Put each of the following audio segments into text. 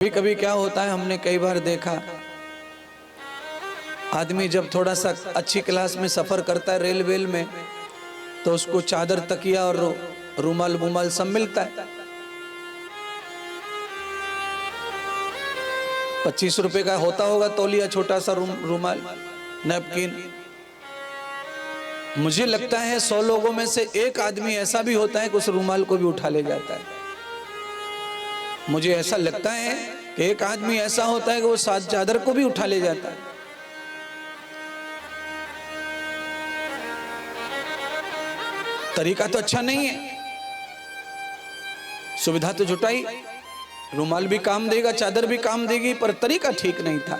कभी कभी क्या होता है, हमने कई बार देखा, आदमी जब थोड़ा सा अच्छी क्लास में सफर करता है रेल वेल में, तो उसको चादर तकिया और रूमाल बुमाल सब मिलता है। 25 रुपए का होता होगा तौलिया, छोटा सा रूमाल, नैपकिन। मुझे लगता है 100 लोगों में से एक आदमी ऐसा भी होता है कि उस रूमाल को भी उठा ले जाता है। मुझे ऐसा लगता है कि एक आदमी ऐसा होता है कि वो साथ चादर को भी उठा ले जाता है। तरीका तो अच्छा नहीं है, सुविधा तो जुटाई, रूमाल भी काम देगा, चादर भी काम देगी, पर तरीका ठीक नहीं था।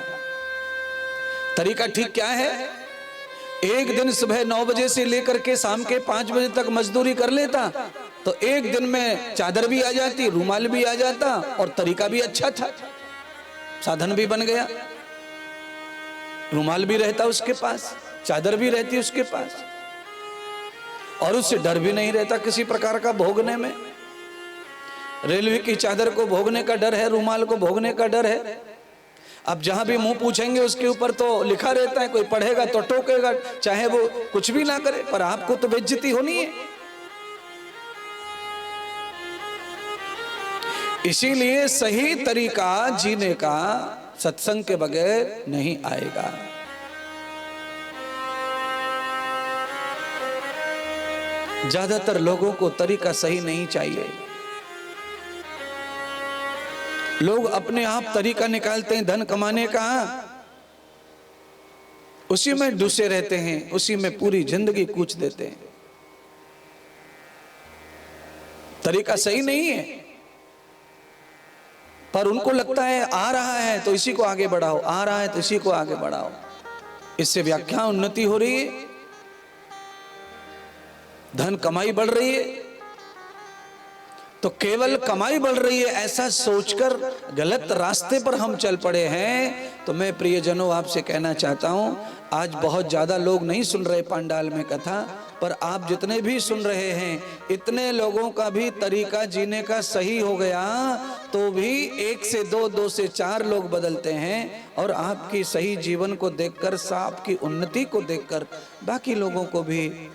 तरीका ठीक क्या है? एक दिन सुबह 9 बजे से लेकर के शाम के 5 बजे तक मजदूरी कर लेता तो एक दिन में चादर भी आ जाती, रूमाल भी आ जाता और तरीका भी अच्छा था, साधन भी बन गया। रूमाल भी रहता उसके पास, चादर भी रहती उसके पास, और उससे डर भी नहीं रहता किसी प्रकार का भोगने में। रेलवे की चादर को भोगने का डर है, रूमाल को भोगने का डर है। अब जहां भी मुंह पूछेंगे उसके ऊपर तो लिखा रहता है, कोई पढ़ेगा तो टोकेगा, चाहे वो कुछ भी ना करे, पर आपको तो बेइज्जती होनी है। इसीलिए सही तरीका जीने का सत्संग के बगैर नहीं आएगा। ज्यादातर लोगों को तरीका सही नहीं चाहिए। लोग अपने आप तरीका निकालते हैं धन कमाने का, उसी में डूसे रहते हैं, उसी में पूरी जिंदगी कूच देते हैं। तरीका सही नहीं है, पर उनको लगता है आ रहा है तो इसी को आगे बढ़ाओ, आ रहा है तो इसी को आगे बढ़ाओ। इससे व्याख्या उन्नति हो रही है, धन कमाई बढ़ रही है, तो केवल कमाई बढ़ रही है ऐसा सोचकर गलत रास्ते पर हम चल पड़े हैं। तो मैं प्रियजनों आपसे कहना चाहता हूं, आज बहुत ज्यादा लोग नहीं सुन रहे पंडाल में कथा, पर आप जितने भी सुन रहे हैं, इतने लोगों का भी तरीका जीने का सही हो गया तो भी 1 से 2, 2 से 4 लोग बदलते हैं। और आपकी सही जीवन को देखकर, आपकी उन्नति को देखकर बाकी लोगों को भी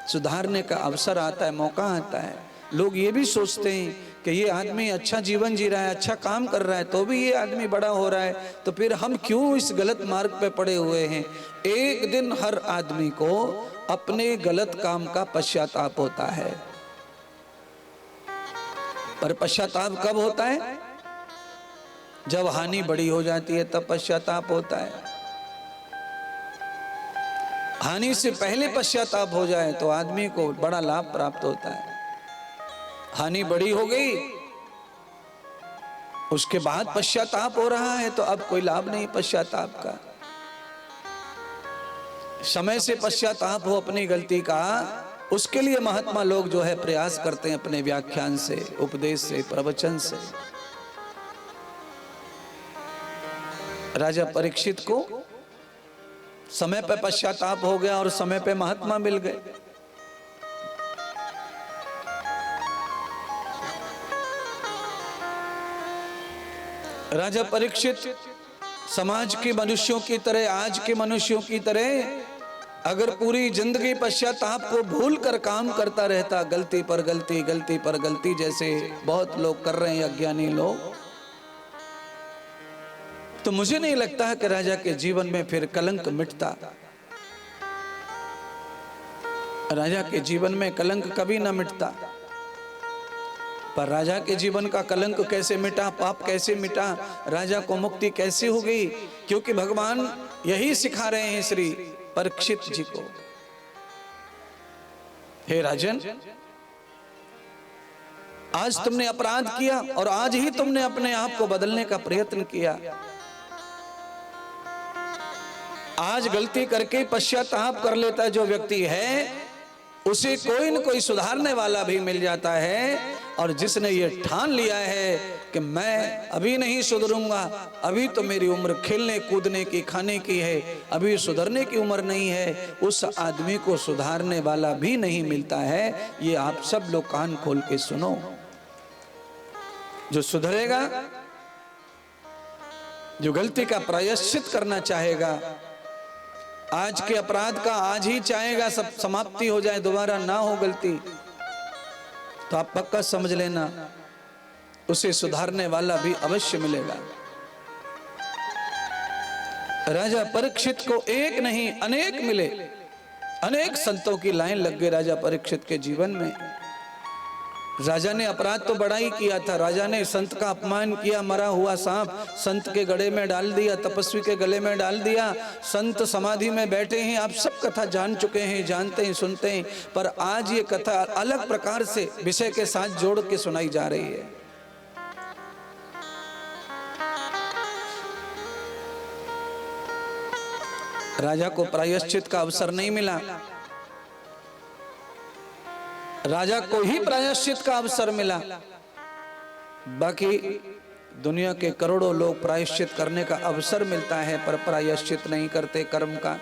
सुधारने का अवसर आता है, मौका आता है। लोग ये भी सोचते हैं कि ये आदमी अच्छा जीवन जी रहा है, अच्छा काम कर रहा है, तो भी ये आदमी बड़ा हो रहा है, तो फिर हम क्यों इस गलत मार्ग पे पड़े हुए हैं। एक दिन हर आदमी को अपने गलत काम का पश्चाताप होता है, पर पश्चाताप कब होता है? जब हानि बड़ी हो जाती है तब पश्चाताप होता है। हानि से पहले पश्चाताप हो जाए तो आदमी को बड़ा लाभ प्राप्त होता है। हानि बड़ी हो गई, उसके बाद पश्चाताप हो रहा है तो अब कोई लाभ नहीं पश्चाताप का। समय से पश्चाताप हो अपनी गलती का, उसके लिए महात्मा लोग जो है प्रयास करते हैं अपने व्याख्यान से, उपदेश से, प्रवचन से। राजा परीक्षित को समय पे पश्चाताप हो गया और समय पे महात्मा मिल गए। राजा परीक्षित समाज के मनुष्यों की तरह, आज के मनुष्यों की तरह अगर पूरी जिंदगी पश्चाताप को भूल कर काम करता रहता, गलती पर गलती, गलती पर गलती, जैसे बहुत लोग कर रहे हैं अज्ञानी लोग, तो मुझे नहीं लगता है कि राजा के जीवन में फिर कलंक मिटता। राजा के जीवन में कलंक कभी ना मिटता। पर राजा के जीवन का कलंक कैसे मिटा, पाप कैसे मिटा, राजा को मुक्ति कैसे हो गई? क्योंकि भगवान यही सिखा रहे हैं श्री परीक्षित जी को, हे राजन, आज तुमने अपराध किया और आज ही तुमने अपने आप को बदलने का प्रयत्न किया। आज गलती करके पश्चाताप कर लेता जो व्यक्ति है, उसे कोई न कोई सुधारने वाला भी मिल जाता है। और जिसने ये ठान लिया है कि मैं अभी नहीं सुधरूंगा, अभी तो मेरी उम्र खेलने कूदने की, खाने की है, अभी सुधरने की उम्र नहीं है, उस आदमी को सुधारने वाला भी नहीं मिलता है। ये आप सब लोग कान खोल के सुनो। जो सुधरेगा जो गलती का प्रायश्चित करना चाहेगा, आज के अपराध का आज ही चाहेगा सब समाप्ति हो जाए, दोबारा ना हो गलती, तो आप पक्का समझ लेना उसे सुधारने वाला भी अवश्य मिलेगा। राजा परीक्षित को एक नहीं अनेक मिले, अनेक संतों की लाइन लग गई राजा परीक्षित के जीवन में। राजा ने अपराध तो बड़ा ही किया था, राजा ने संत का अपमान किया, मरा हुआ सांप संत के गले में डाल दिया, तपस्वी के गले में डाल दिया। संत समाधि में बैठे हैं, आप सब कथा जान चुके हैं, जानते हैं, सुनते हैं, पर आज ये कथा अलग प्रकार से विषय के साथ जोड़ के सुनाई जा रही है। राजा को प्रायश्चित का अवसर नहीं मिला, राजा को ही प्रायश्चित का अवसर मिला, बाकी दुनिया के करोड़ों लोग प्रायश्चित करने का अवसर मिलता है पर प्रायश्चित नहीं करते कर्म का।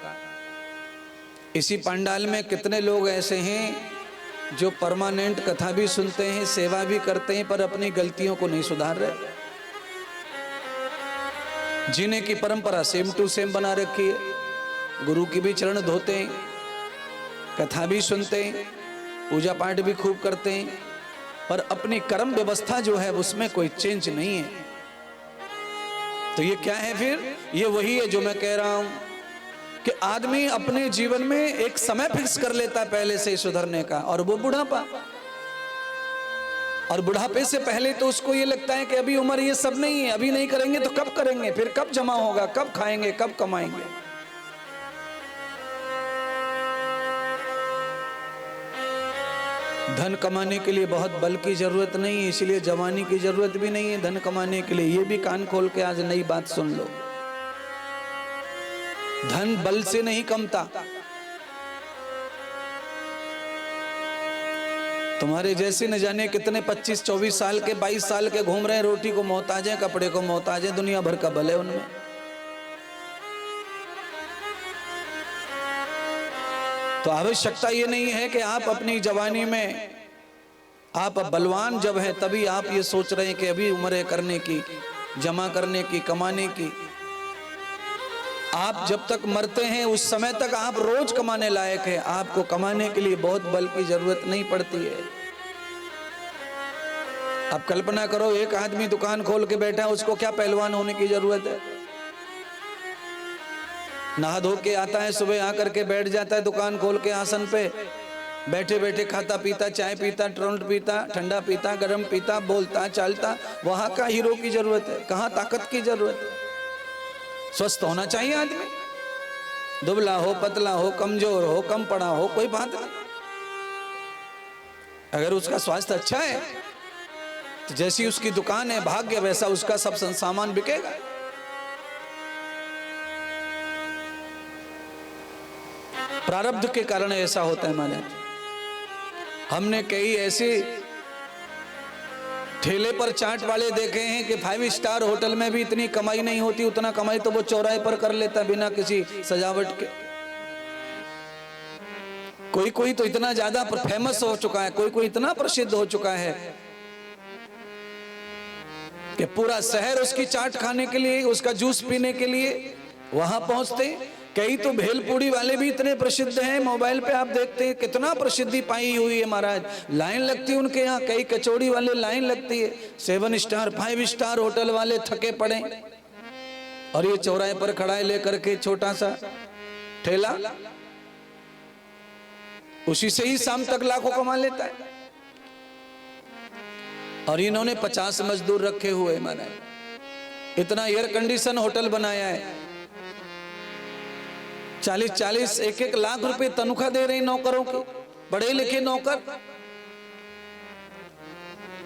इसी पंडाल में कितने लोग ऐसे हैं जो परमानेंट कथा भी सुनते हैं, सेवा भी करते हैं, पर अपनी गलतियों को नहीं सुधार रहे। जीने की परंपरा सेम टू सेम बना रखी है, गुरु की भी चरण धोते हैं, कथा भी सुनते हैं, पूजा पाठ भी खूब करते हैं, पर अपनी कर्म व्यवस्था जो है उसमें कोई चेंज नहीं है। तो ये क्या है फिर? ये वही है जो मैं कह रहा हूं कि आदमी अपने जीवन में एक समय फिक्स कर लेता है पहले से सुधरने का, और वो बुढ़ापा। और बुढ़ापे से पहले तो उसको ये लगता है कि अभी उम्र ये सब नहीं है, अभी नहीं करेंगे तो कब करेंगे, फिर कब जमा होगा, कब खाएंगे, कब कमाएंगे। धन कमाने के लिए बहुत बल की जरूरत नहीं है, इसलिए जवानी की जरूरत भी नहीं है धन कमाने के लिए। ये भी कान खोल के आज नई बात सुन लो, धन बल से नहीं कमता। तुम्हारे जैसे न जाने कितने 25-24 साल के, 22 साल के घूम रहे हैं, रोटी को मोहताज है, कपड़े को मोहताज है, दुनिया भर का बल है उनमें। तो आवश्यकता ये नहीं है कि आप अपनी जवानी में, आप बलवान जब है तभी आप ये सोच रहे हैं कि अभी उम्र है करने की, जमा करने की, कमाने की। आप जब तक मरते हैं उस समय तक आप रोज कमाने लायक है, आपको कमाने के लिए बहुत बल की जरूरत नहीं पड़ती है। आप कल्पना करो, एक आदमी दुकान खोल के बैठा है, उसको क्या पहलवान होने की जरूरत है? नहा धो के आता है, सुबह आकर के बैठ जाता है दुकान खोल के आसन पे, बैठे बैठे खाता पीता, चाय पीता, ट्रोल्ट पीता, ठंडा पीता, गरम पीता, बोलता चालता। वहां का हीरो की जरूरत है, कहां ताकत की जरूरत है? स्वस्थ होना चाहिए आदमी, दुबला हो, पतला हो, कमजोर हो, कम पड़ा हो, कोई बात नहीं। अगर उसका स्वास्थ्य अच्छा है तो जैसी उसकी दुकान है, भाग्य वैसा उसका सब सामान बिकेगा। प्रारब्ध के कारण ऐसा होता है। माने हमने कई ऐसे ठेले पर चाट वाले देखे हैं कि 5 स्टार होटल में भी इतनी कमाई नहीं होती, उतना कमाई तो वो चौराहे पर कर लेता बिना किसी सजावट के। कोई कोई तो इतना ज्यादा फेमस हो चुका है, कोई कोई इतना प्रसिद्ध हो चुका है कि पूरा शहर उसकी चाट खाने के लिए, उसका जूस पीने के लिए वहां पहुंचते। कई तो भेलपूड़ी वाले भी इतने प्रसिद्ध हैं, मोबाइल पे आप देखते हैं कितना प्रसिद्धि पाई हुई है महाराज, लाइन लगती है उनके यहाँ। कई कचौड़ी वाले लाइन लगती है, 7 स्टार 5 स्टार होटल वाले थके पड़े, और ये चौराहे पर खड़ा है लेकर के छोटा सा ठेला, उसी से ही शाम तक लाखों कमा लेता है। और इन्होंने 50 मजदूर रखे हुए महाराज, इतना एयर कंडीशन होटल बनाया है, 40-40 1-1 लाख रुपए तनख्वाह दे रहे नौकरों को, पढ़े लिखे नौकर,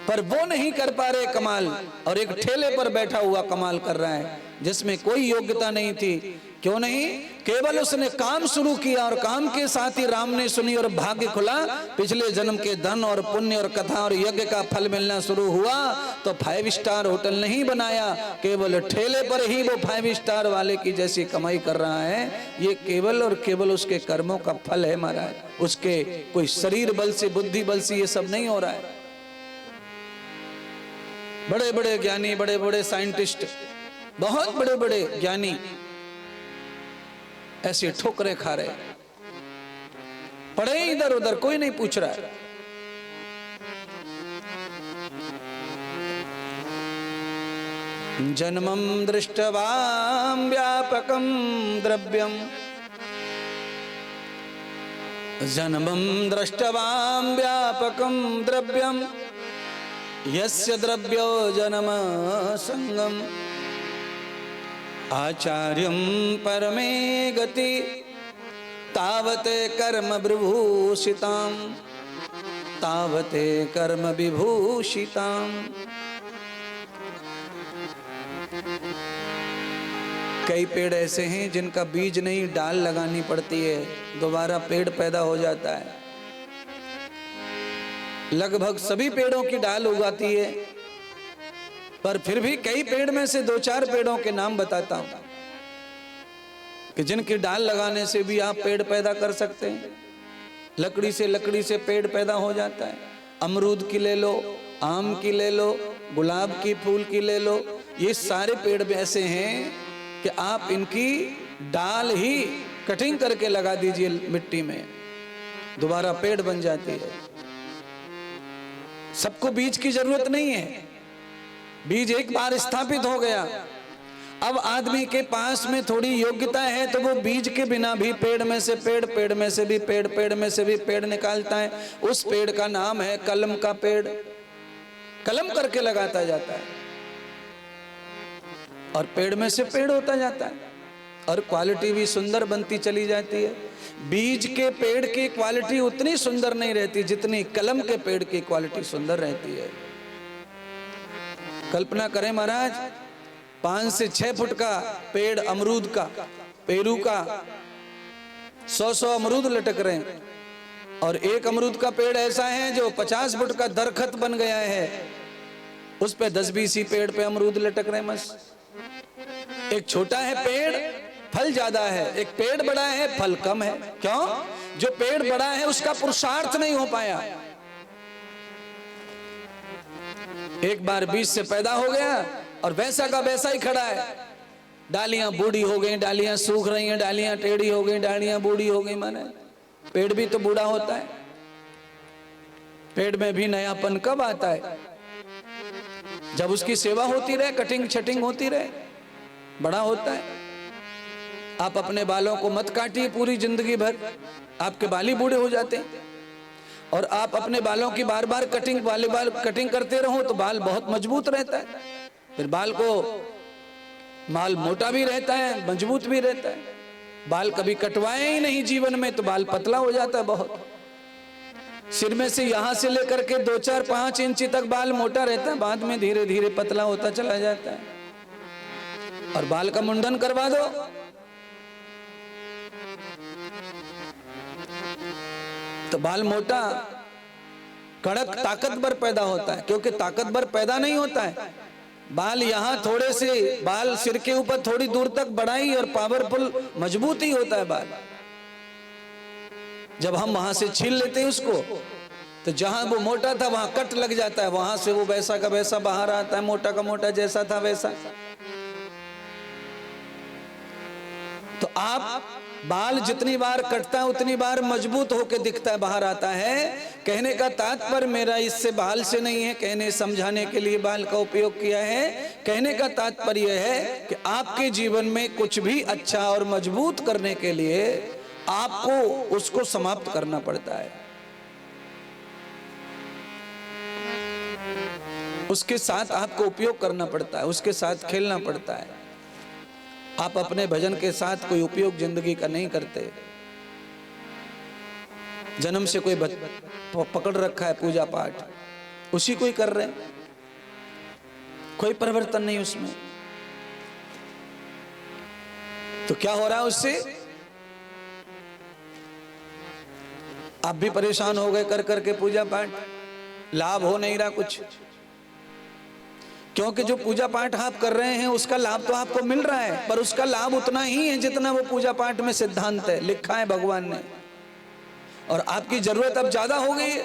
पर वो नहीं कर पा रहे कमाल, और एक ठेले पर बैठा हुआ कमाल कर रहा है जिसमें कोई योग्यता नहीं थी। क्यों नहीं? केवल उसने काम शुरू किया और काम के साथ ही राम ने सुनी और भाग्य खुला, पिछले जन्म के धन और पुण्य और कथा और यज्ञ का फल मिलना शुरू हुआ। तो 5 स्टार होटल नहीं बनाया, केवल ठेले पर ही वो 5 स्टार वाले की जैसी कमाई कर रहा है। ये केवल और केवल उसके कर्मों का फल है महाराज, उसके कोई शरीर बल से, बुद्धि बल से ये सब नहीं हो रहा है। बड़े बड़े ज्ञानी, बड़े बड़े साइंटिस्ट बहुत बड़े बड़े ज्ञानी ऐसे ठोकरें खा रहे, पड़े इधर उधर, कोई नहीं पूछ रहा है। जन्मं दृष्टवां व्यापकं द्रव्यं, जन्मं दृष्टवां व्यापकं द्रव्यं, यस्य द्रव्यो जन्म संगम, आचार्यं परमे गति तावते कर्म विभूषितां, तावते कर्म विभूषितां। कई पेड़ ऐसे हैं जिनका बीज नहीं डाल लगानी पड़ती है, दोबारा पेड़ पैदा हो जाता है। लगभग सभी पेड़ों की डाल उगाती है, पर फिर भी कई पेड़ में से 2-4 पेड़ों के नाम बताता हूं कि जिनकी डाल लगाने से भी आप पेड़ पैदा कर सकते हैं। लकड़ी से पेड़ पैदा हो जाता है। अमरूद की ले लो, आम की ले लो, गुलाब की फूल की ले लो, ये सारे पेड़ भी ऐसे हैं कि आप इनकी डाल ही कटिंग करके लगा दीजिए मिट्टी में, दोबारा पेड़ बन जाती है। सबको बीज की जरूरत नहीं है, बीज एक बार स्थापित हो गया, अब आदमी के पास में थोड़ी योग्यता है तो वो बीज के बिना भी पेड़ में से पेड़, पेड़ में से भी पेड़, पेड़ में से भी पेड़ निकालता है। उस पेड़ का नाम है कलम का पेड़। कलम करके लगाता जाता है और पेड़ में से पेड़ होता जाता है और क्वालिटी भी सुंदर बनती चली जाती है। बीज के पेड़ की क्वालिटी उतनी सुंदर नहीं रहती जितनी कलम के पेड़ की क्वालिटी सुंदर रहती है। कल्पना करें महाराज, 5 से 6 फुट का पेड़ अमरूद का, पेरू का, 100 अमरूद लटक रहे हैं, और एक अमरूद का पेड़ ऐसा है जो 50 फुट का दरखत बन गया है, उस पे 10-20 ही पेड़ पे अमरूद लटक रहे हैं बस। एक छोटा है पेड़, फल ज्यादा है, एक पेड़ बड़ा है, फल कम है। क्यों? जो पेड़ बड़ा है उसका पुरुषार्थ नहीं हो पाया, एक बार बीज से पैदा हो गया और वैसा का वैसा ही खड़ा है। डालियां बूढ़ी हो गई, डालियां सूख रही हैं, डालियां टेढ़ी हो गई, डालियां बूढ़ी हो गई। माने पेड़ भी तो बूढ़ा होता है, पेड़ में भी नयापन कब आता है? जब उसकी सेवा होती रहे, कटिंग छटिंग होती रहे, बड़ा होता है। आप अपने बालों को मत काटिए पूरी जिंदगी भर, आपके बाल ही बूढ़े हो जाते हैं। और आप अपने बालों की बार बार कटिंग, बाल कटिंग करते रहो तो बाल बहुत मजबूत रहता है, फिर बाल मोटा भी रहता है, मजबूत भी रहता है। बाल कभी कटवाए ही नहीं जीवन में तो बाल पतला हो जाता है बहुत। सिर में से यहां से लेकर के 2, 4, 5 इंच तक बाल मोटा रहता है, बाद में धीरे धीरे पतला होता चला जाता है। और बाल का मुंडन करवा दो, तो बाल मोटा, कड़क, ताकतवर पैदा होता है। क्योंकि ताकतवर पैदा नहीं होता है, बाल यहां थोड़े से, बाल सिर के ऊपर थोड़ी दूर तक बढ़ाई और पावरफुल मजबूत ही होता है बाल। जब हम वहां से छील लेते हैं उसको, तो जहां वो मोटा था वहां कट लग जाता है, वहां से वो वैसा का वैसा बाहर आता है, मोटा का मोटा जैसा था वैसा। तो आप बाल जितनी बार कटता है उतनी बार मजबूत होकर दिखता है, बाहर आता है। कहने का तात्पर्य मेरा इससे बाल से नहीं है, कहने समझाने के लिए बाल का उपयोग किया है। कहने का तात्पर्य है कि आपके जीवन में कुछ भी अच्छा और मजबूत करने के लिए आपको उसको समाप्त करना पड़ता है, उसके साथ आपको उपयोग करना पड़ता है, उसके साथ खेलना पड़ता है। आप अपने भजन के साथ कोई उपयोग जिंदगी का नहीं करते। जन्म से कोई पकड़ रखा है पूजा पाठ, उसी को ही कर रहे हैं, कोई परिवर्तन नहीं उसमें। तो क्या हो रहा है उससे? आप भी परेशान हो गए कर करके पूजा पाठ, लाभ हो नहीं रहा कुछ। क्योंकि जो पूजा पाठ आप कर रहे हैं उसका लाभ तो आपको मिल रहा है, पर उसका लाभ उतना ही है जितना वो पूजा पाठ में सिद्धांत है, लिखा है भगवान ने। और आपकी जरूरत अब ज्यादा हो गई है,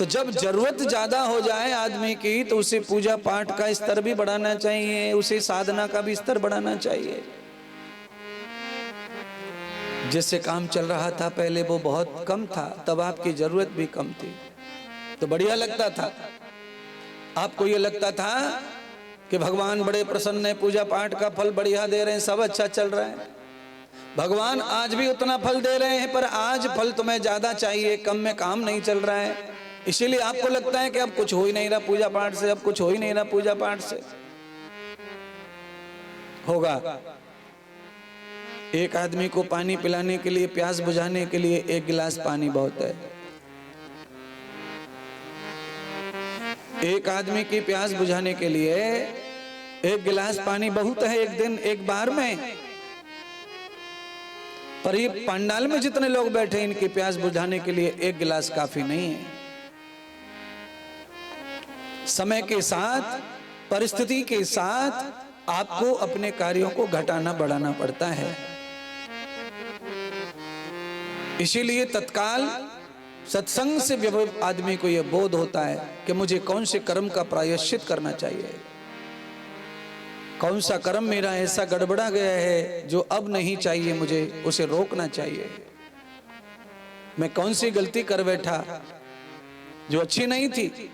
तो जब जरूरत ज्यादा हो जाए आदमी की तो उसे पूजा पाठ का स्तर भी बढ़ाना चाहिए, उसे साधना का भी स्तर बढ़ाना चाहिए। जिससे काम चल रहा था पहले वो बहुत कम था, तब आपकी जरूरत भी कम थी, तो बढ़िया लगता था। आपको ये लगता था कि भगवान बड़े प्रसन्न है, पूजा पाठ का फल बढ़िया दे रहे हैं, सब अच्छा चल रहा है। भगवान आज भी उतना फल दे रहे हैं, पर आज फल तुम्हें ज्यादा चाहिए, कम में काम नहीं चल रहा है। इसीलिए आपको लगता है कि अब कुछ हो ही नहीं रहा पूजा पाठ से, अब कुछ हो ही नहीं रहा पूजा पाठ से। होगा। एक आदमी को पानी पिलाने के लिए, प्यास बुझाने के लिए 1 गिलास पानी बहुत है। एक आदमी की प्यास बुझाने के लिए 1 गिलास पानी बहुत है, एक दिन एक बार में। पर ये पंडाल में जितने लोग बैठे इनकी प्यास बुझाने के लिए 1 गिलास काफी नहीं है। समय के साथ, परिस्थिति के साथ आपको अपने कार्यों को घटाना बढ़ाना पड़ता है। इसीलिए तत्काल सत्संग से आदमी को यह बोध होता है कि मुझे कौन से कर्म का प्रायश्चित करना चाहिए, कौन सा कर्म मेरा ऐसा गड़बड़ा गया है जो अब नहीं चाहिए, मुझे उसे रोकना चाहिए। मैं कौन सी गलती कर बैठा जो अच्छी नहीं थी।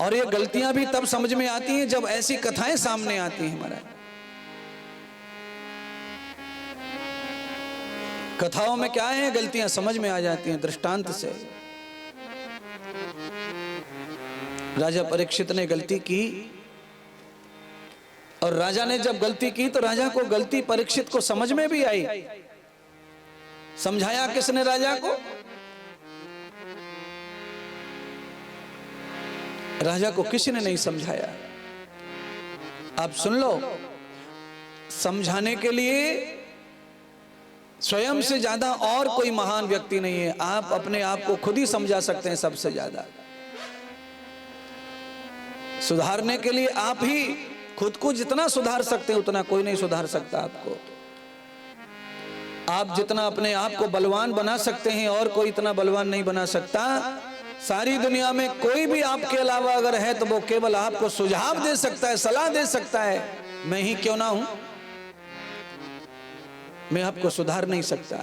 और ये गलतियां भी तब समझ में आती हैं जब ऐसी कथाएं सामने आती हैं। हमारा कथाओं में क्या है, गलतियां समझ में आ जाती हैं दृष्टांत से। राजा परीक्षित ने गलती की, और राजा ने जब गलती की तो राजा को गलती परीक्षित को समझ में भी आई। समझाया किसने राजा को? राजा को किसी ने नहीं समझाया। आप सुन लो, समझाने के लिए स्वयं से ज्यादा और कोई महान व्यक्ति नहीं है। आप अपने आप को खुद ही समझा सकते हैं सबसे ज्यादा। सुधारने के लिए आप ही खुद को जितना सुधार सकते हैं उतना कोई नहीं सुधार सकता आपको। आप जितना अपने आप को बलवान बना सकते हैं और कोई इतना बलवान नहीं बना सकता। सारी दुनिया में कोई भी आपके अलावा अगर है तो वो केवल आपको सुझाव दे सकता है, सलाह दे सकता है। मैं ही क्यों ना हूं, मैं आपको सुधार नहीं सकता,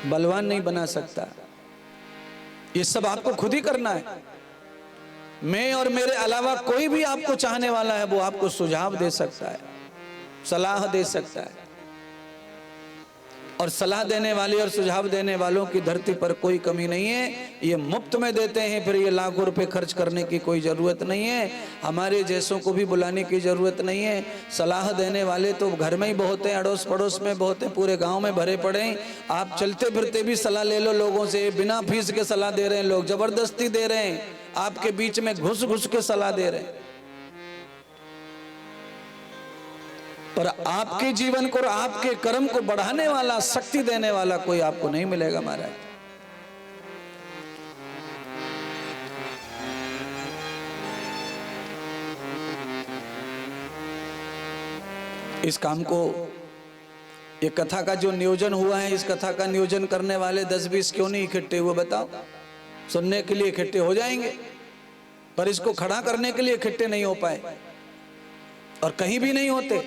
बलवान नहीं बना सकता। ये सब आपको खुद ही करना है। मैं और मेरे अलावा कोई भी आपको चाहने वाला है वो आपको सुझाव दे सकता है, सलाह दे सकता है। और सलाह देने वाले और सुझाव देने वालों की धरती पर कोई कमी नहीं है। ये मुफ्त में देते हैं, फिर ये लाखों रुपए खर्च करने की कोई ज़रूरत नहीं है। हमारे जैसों को भी बुलाने की ज़रूरत नहीं है। सलाह देने वाले तो घर में ही बहुत हैं, अड़ोस पड़ोस में बहुत हैं, पूरे गांव में भरे पड़े हैं। आप चलते फिरते भी सलाह ले लो लोगों से, बिना फीस के सलाह दे रहे हैं लोग, जबरदस्ती दे रहे हैं, आपके बीच में घुस घुस के सलाह दे रहे हैं। पर आपके जीवन को और आपके कर्म को बढ़ाने वाला, शक्ति देने वाला कोई आपको नहीं मिलेगा महाराज। इस काम को, ये कथा का जो नियोजन हुआ है, इस कथा का नियोजन करने वाले 10-20 क्यों नहीं इकट्ठे हुए बताओ? सुनने के लिए इकट्ठे हो जाएंगे, पर इसको खड़ा करने के लिए इकट्ठे नहीं हो पाए, और कहीं भी नहीं होते।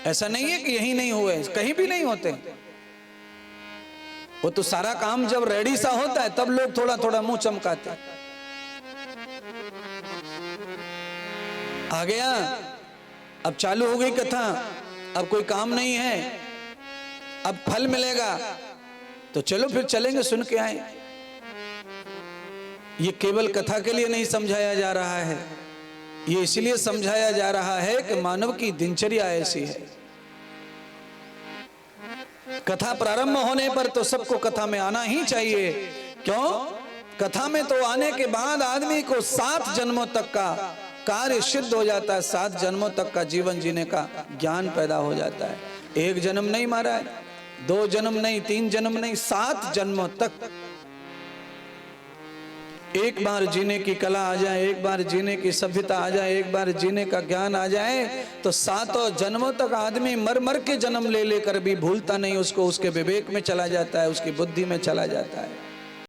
ऐसा नहीं है कि यहीं नहीं हुए, कहीं भी नहीं होते। वो तो सारा काम जब रेडी सा होता है तब लोग थोड़ा थोड़ा मुंह चमकाते। आ गया, अब चालू हो गई कथा, अब कोई काम नहीं है, अब फल मिलेगा तो चलो फिर चलेंगे, सुन के आए। ये केवल कथा के लिए नहीं समझाया जा रहा है, ये इसलिए समझाया जा रहा है कि मानव की दिनचर्या ऐसी है। कथा प्रारंभ होने पर तो सबको कथा में आना ही चाहिए। क्यों? कथा में तो आने के बाद आदमी को 7 जन्मों तक का कार्य सिद्ध हो जाता है, 7 जन्मों तक का जीवन जीने का ज्ञान पैदा हो जाता है। 1 जन्म नहीं मारा है, 2 जन्म नहीं, 3 जन्म नहीं, 7 जन्मों तक एक बार जीने की कला आ जाए, एक बार जीने की सभ्यता आ जाए, एक बार जीने का ज्ञान आ जाए तो 7 जन्मों तक आदमी मर मर के जन्म ले लेकर भी भूलता नहीं, उसको उसके विवेक में चला जाता है, उसकी बुद्धि में चला जाता है।